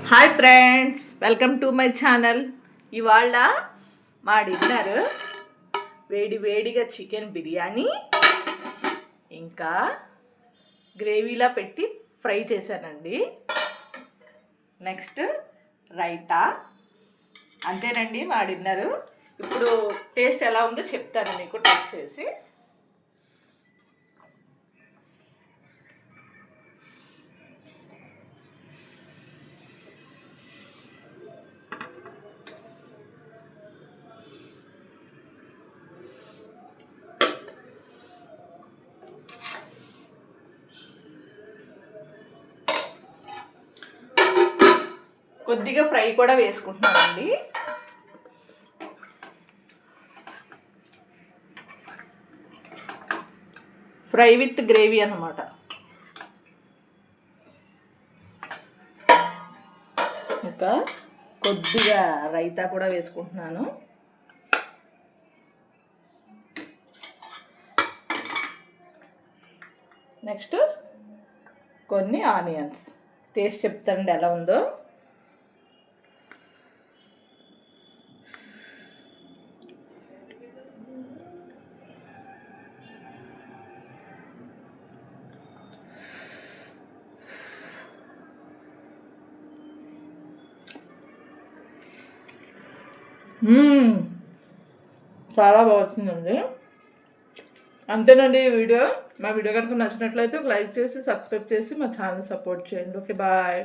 Hi friends, welcome to my channel. ఇవాళ మా dinner వేడి వేడిగా చికెన్ బిర్యానీ ఇంకా గ్రేవీలా పెట్టి ఫ్రై చేశానండి. నెక్స్ట్ రైతా. అంతేనండి మా డిన్నరు. ఇప్పుడు టేస్ట్ ఎలా ఉందో చెప్తాను మీకు టేస్ట్ చేసి. కొద్దిగా ఫ్రై కూడా వేసుకుంటున్నానండి. ఫ్రై విత్ గ్రేవీ అన్నమాట. ఇంకా కొద్దిగా రైతా కూడా వేసుకుంటున్నాను. నెక్స్ట్ కొన్ని ఆనియన్స్. టేస్ట్ చెప్తానండి ఎలా ఉందో. చాలా బాగుంటుందండి. అంతేనండి ఈ వీడియో. మా వీడియో కనుక నచ్చినట్లయితే ఒక లైక్ చేసి సబ్స్క్రైబ్ చేసి మా ఛానల్ సపోర్ట్ చేయండి. Okay, bye.